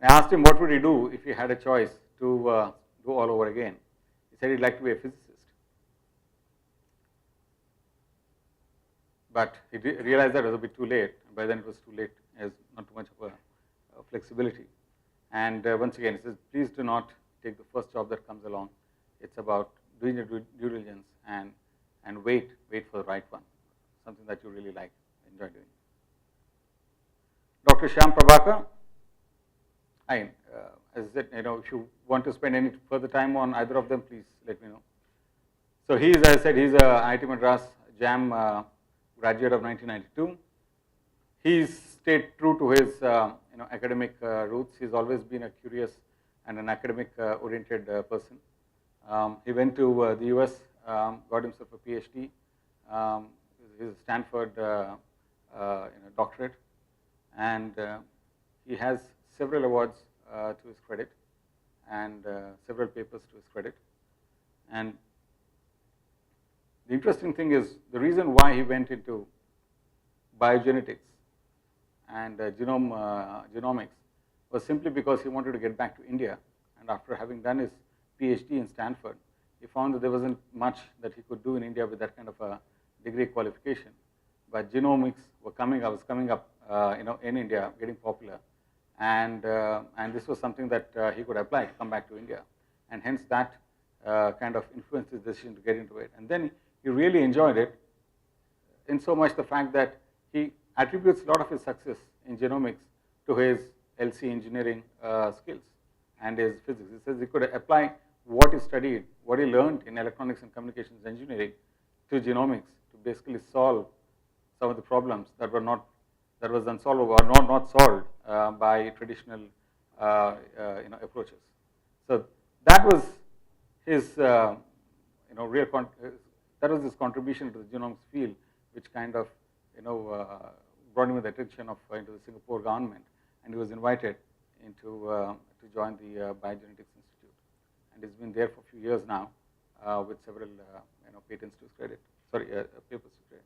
I asked him what would he do if he had a choice to do all over again. He said he'd like to be a physicist. But he realized that it was a bit too late. By then it was too late. There's not too much of a flexibility. And once again, he says, please do not take the first job that comes along. It's about doing your due diligence and wait for the right one, something that you really like, enjoy doing. Dr. Shyam Prabhakar, as I said, if you want to spend any further time on either of them, please let me know. So he is, as I said, he's a IIT Madras JAM graduate of 1992. He's stayed true to his academic roots. He's always been a curious and an academic oriented person. He went to the US, got himself a PhD. He's a Stanford doctorate, and he has several awards to his credit and several papers to his credit. And the interesting thing is the reason why he went into biogenetics and genomics was simply because he wanted to get back to India. And after having done his PhD in Stanford, he found that there wasn't much that he could do in India with that kind of a degree qualification. But genomics was coming up, in India, getting popular, and this was something that he could apply to come back to India, and hence that kind of influenced his decision to get into it. And then he really enjoyed it, in so much the fact that he attributes a lot of his success in genomics to his LC engineering skills and his physics. He says he could apply what he studied, what he learned in electronics and communications engineering to genomics to basically solve some of the problems that was unsolvable or not solved by traditional approaches. So that was his that was his contribution to the genomics field, which kind of brought him the attention of into the Singapore government, and he was invited into to join the Biogenetics Institute, and he's been there for a few years now with several patents to his credit. Papers to credit.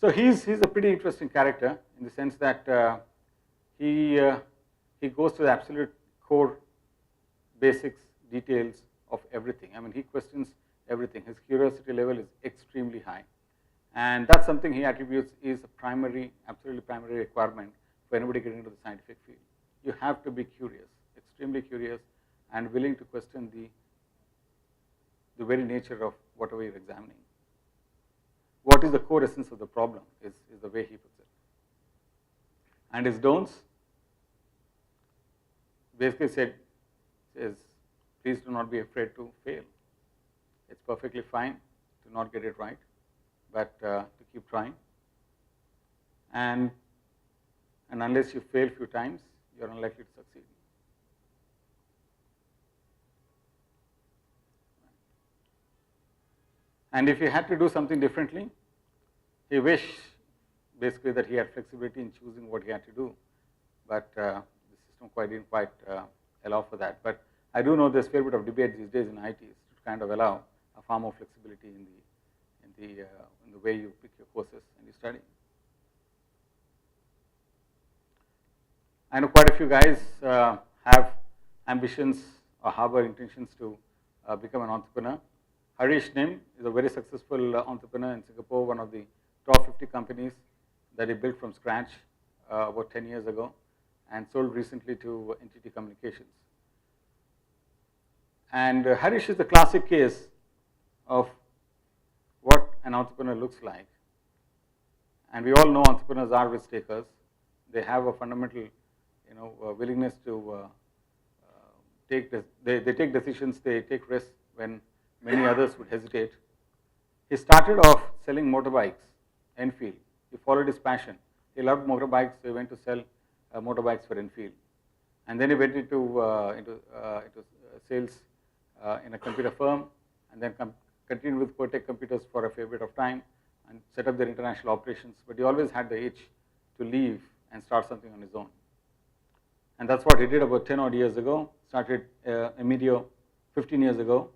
So he's a pretty interesting character in the sense that he goes to the absolute core basics, details of everything. I mean, he questions everything. His curiosity level is extremely high, and that's something he attributes is a absolutely primary requirement for anybody getting into the scientific field. You have to be curious, extremely curious, and willing to question the very nature of whatever you're examining. What is the core essence of the problem is the way he puts it. And his don'ts basically says, please do not be afraid to fail. It's perfectly fine to not get it right, but to keep trying. And unless you fail a few times, you're unlikely to succeed. And if he had to do something differently, he wished basically that he had flexibility in choosing what he had to do, but the system didn't quite allow for that. But I do know there's a fair bit of debate these days in IITs to kind of allow a far more flexibility in the way you pick your courses and you study. I know quite a few guys have ambitions or harbor intentions to become an entrepreneur. Harish Nim is a very successful entrepreneur in Singapore, one of the top 50 companies that he built from scratch about 10 years ago and sold recently to NTT Communications. And Harish is the classic case of what an entrepreneur looks like. And we all know entrepreneurs are risk takers. They have a fundamental willingness to they take decisions, they take risks when many others would hesitate. He started off selling motorbikes, Enfield. He followed his passion. He loved motorbikes, so he went to sell motorbikes for Enfield. And then he went into sales in a computer firm, and then continued with Cortec Computers for a fair bit of time and set up their international operations. But he always had the itch to leave and start something on his own. And that's what he did about 10 odd years ago, started Emedio 15 years ago,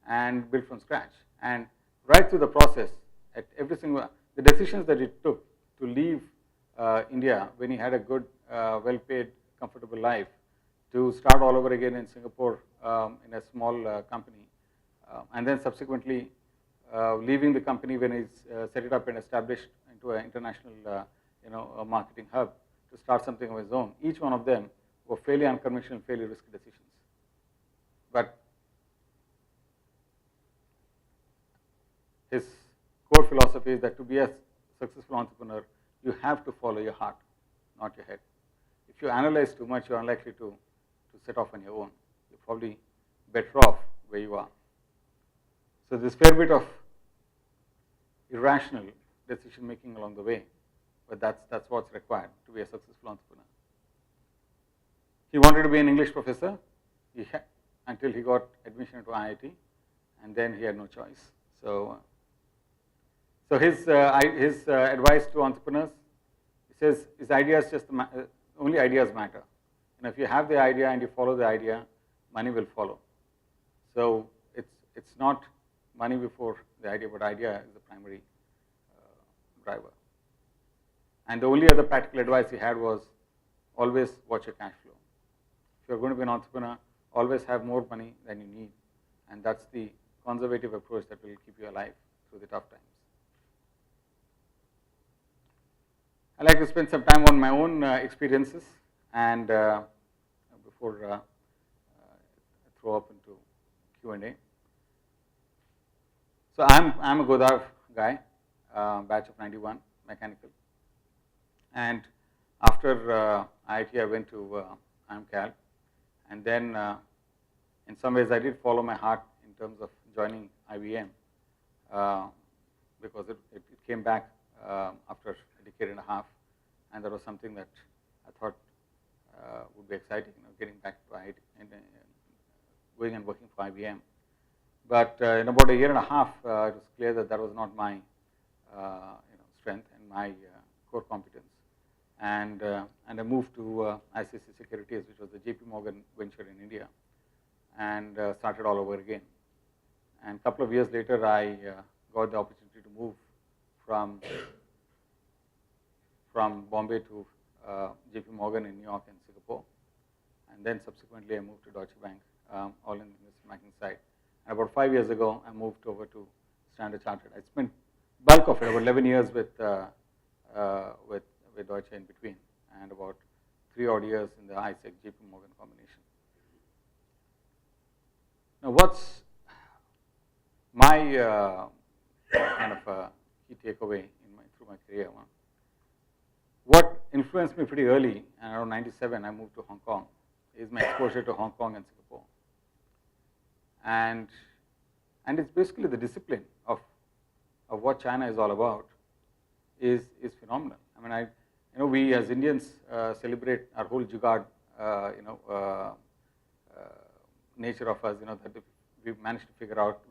and built from scratch. And right through the process, at every single, the decisions that he took to leave India when he had a good well-paid, comfortable life to start all over again in Singapore in a small company, and then subsequently leaving the company when he's set it up and established into an international a marketing hub to start something of his own. Each one of them were fairly unconventional, fairly risky decisions. But his core philosophy is that to be a successful entrepreneur, you have to follow your heart, not your head. If you analyze too much, you're unlikely to set off on your own. You're probably better off where you are. So there's a fair bit of irrational decision making along the way, but that's what's required to be a successful entrepreneur. He wanted to be an English professor until he got admission into IIT, and then he had no choice. So his advice to entrepreneurs, he says, his ideas only ideas matter. And if you have the idea and you follow the idea, money will follow. So it's not money before the idea, but idea is the primary driver. And the only other practical advice he had was always watch your cash flow. If you're going to be an entrepreneur, always have more money than you need, and that's the conservative approach that will keep you alive through the tough times. I like to spend some time on my own experiences, and before I throw up into Q&A. So I'm a Godar guy, batch of 91, mechanical, and after IIT I went to IMCAL, and then in some ways I did follow my heart in terms of joining IBM because it came back after a decade and a half, and that was something that I thought would be exciting, getting back to IIT and going and working for IBM. But in about a year and a half, it was clear that that was not my strength and my core competence. And I moved to ICICI Securities, which was the JP Morgan venture in India, and started all over again. And a couple of years later, I got the opportunity to move from Bombay to JP Morgan in New York and Singapore. And then subsequently, I moved to Deutsche Bank, all in the investment banking side. And about 5 years ago, I moved over to Standard Chartered. I spent bulk of it, about 11 years with Deutsche in between, and about 3 odd years in the ISEC JP Morgan combination. Now, what's my kind of key takeaway through my career? What influenced me pretty early, and around 97, I moved to Hong Kong, is my exposure to Hong Kong and Singapore. And it's basically the discipline of what China is all about is phenomenal. I mean, we as Indians celebrate our whole jugaad, nature of us. That we've managed to figure out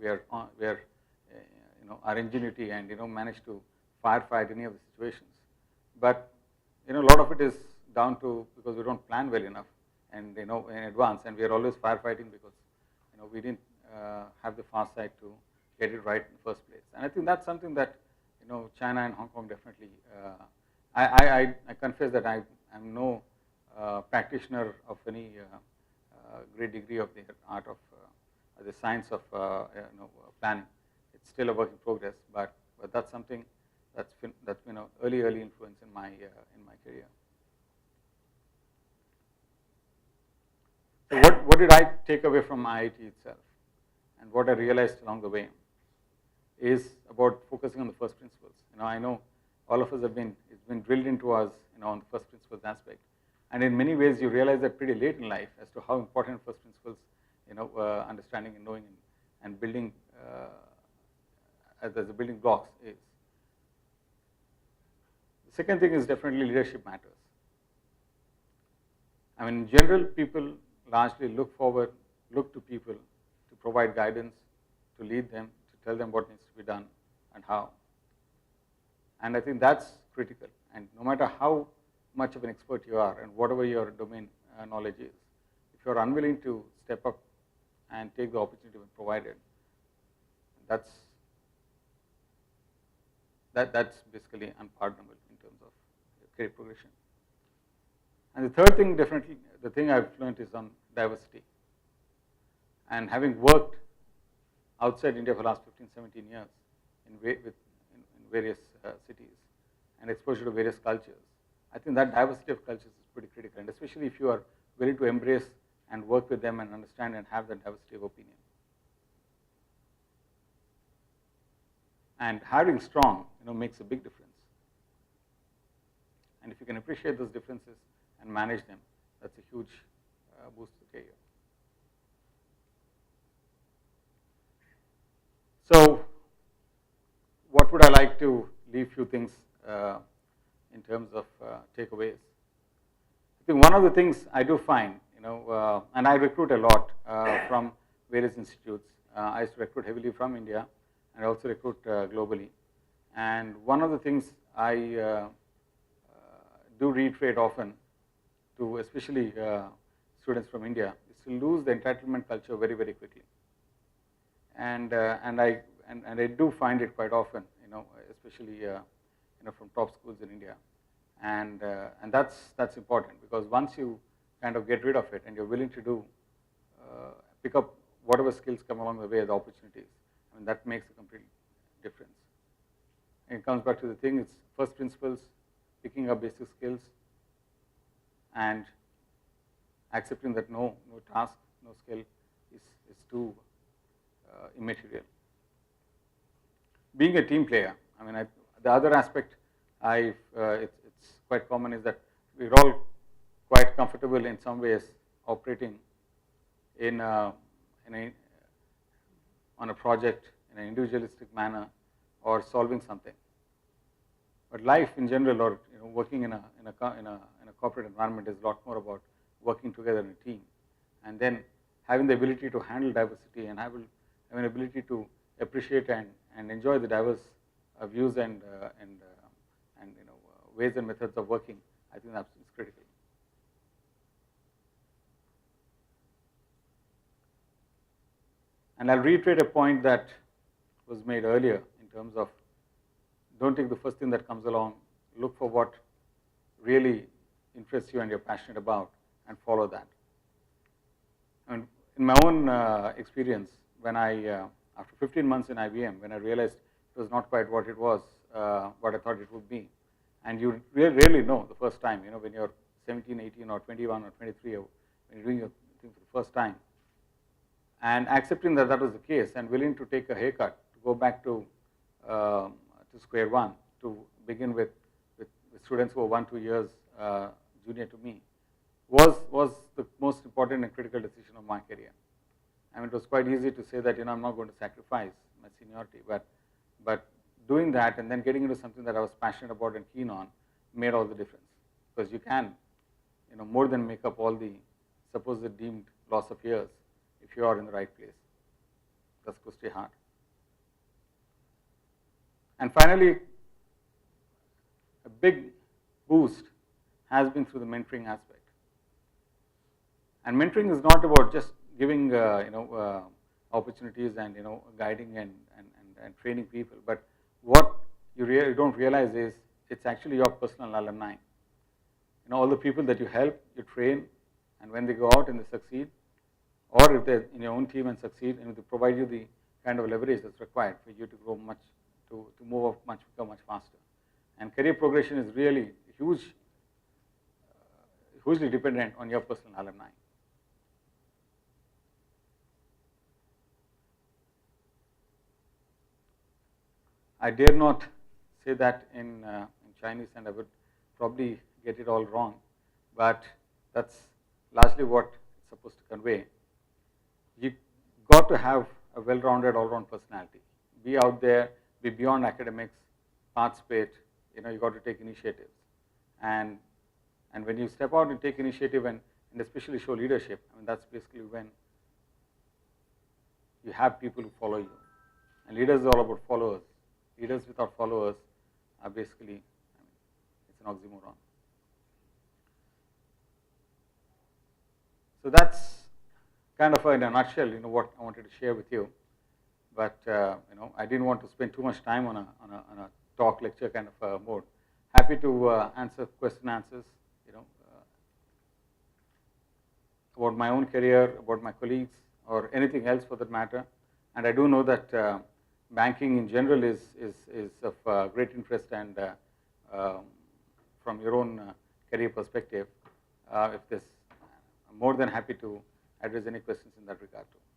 our ingenuity and managed to firefight any of the situations. But a lot of it is down to because we don't plan well enough and in advance, and we are always firefighting because we didn't have the foresight to get it right in the first place. And I think that's something that China and Hong Kong definitely. I confess that I am no practitioner of any great degree of the art of the science of planning. It's still a work in progress, but that's something that's been early influence in my career. So what did I take away from IIT itself, and what I realized along the way is about focusing on the first principles. I know all of us it's been drilled into us, on the first principles aspect, and in many ways you realize that pretty late in life as to how important first principles, understanding and knowing and building as the building blocks is. The second thing is definitely leadership matters. I mean, in general, people largely look to people to provide guidance, to lead them, to tell them what needs to be done and how. And I think that's critical. And no matter how much of an expert you are and whatever your domain knowledge is, if you're unwilling to step up and take the opportunity when provided, that's basically unpardonable in terms of career progression. And the third thing, definitely, the thing I've learned is on diversity. And having worked outside India for the last 15, 17 years in various cities and exposure to various cultures, I think that diversity of cultures is pretty critical, and especially if you are willing to embrace and work with them and understand and have that diversity of opinion. And having strong, makes a big difference. And if you can appreciate those differences and manage them, that's a huge boost to the career. So, what would I like to leave few things in terms of takeaways? I think one of the things I do find, and I recruit a lot from various institutes. I used to recruit heavily from India, and I also recruit globally. And one of the things I do reiterate often to especially students from India is to lose the entitlement culture very, very quickly. And I do find it quite often, especially from top schools in India, and that's important, because once you kind of get rid of it and you're willing to do pick up whatever skills come along the way, the opportunities, I mean, that makes a complete difference. And it comes back to the thing: it's first principles, picking up basic skills, and accepting that no task, no skill is too immaterial. Being a team player, I mean, the other aspect it's quite common is that we're all quite comfortable in some ways operating on a project in an individualistic manner or solving something. But life in general, or working in a corporate environment, is a lot more about working together in a team, and then having the ability to handle diversity and having an ability to appreciate and enjoy the diverse views and ways and methods of working. I think that's critical. And I'll reiterate a point that was made earlier in terms of don't take the first thing that comes along. Look for what really interests you and you're passionate about, and follow that. And in my own experience, when after 15 months in IBM, when I realized it was not quite what it was, what I thought it would be, and you really know the first time, when you're 17, 18, or 21, or 23, or when you're doing your thing for the first time, and accepting that that was the case, and willing to take a haircut to go back to square one, to begin with students who were 1-2 years junior to me, was the most important and critical decision of my career. I mean, it was quite easy to say that I'm not going to sacrifice my seniority, but doing that and then getting into something that I was passionate about and keen on made all the difference, because you can more than make up all the supposed deemed loss of years if you are in the right place. That's going to stay hard. And finally, a big boost has been through the mentoring aspect. And mentoring is not about just giving opportunities and guiding and training people, but what you really don't realize is it's actually your personal alumni. All the people that you help, you train, and when they go out and they succeed, or if they're in your own team and succeed, they provide you the kind of leverage that's required for you to grow much, to move up much, become much faster. And career progression is really hugely dependent on your personal alumni. I dare not say that in Chinese, and I would probably get it all wrong, but that's largely what it's supposed to convey. You got to have a well-rounded, all-round personality. Be out there, be beyond academics, participate. You got to take initiatives, and when you step out and take initiative and especially show leadership, I mean, that's basically when you have people who follow you. And leaders are all about followers. Leaders without followers are basically, it's an oxymoron. So that's kind of in a nutshell, what I wanted to share with you. But I didn't want to spend too much time on a talk lecture kind of mode. Happy to answer question answers, about my own career, about my colleagues, or anything else for that matter. And I do know that banking in general is of great interest, and from your own career perspective, if this, I'm more than happy to address any questions in that regard too.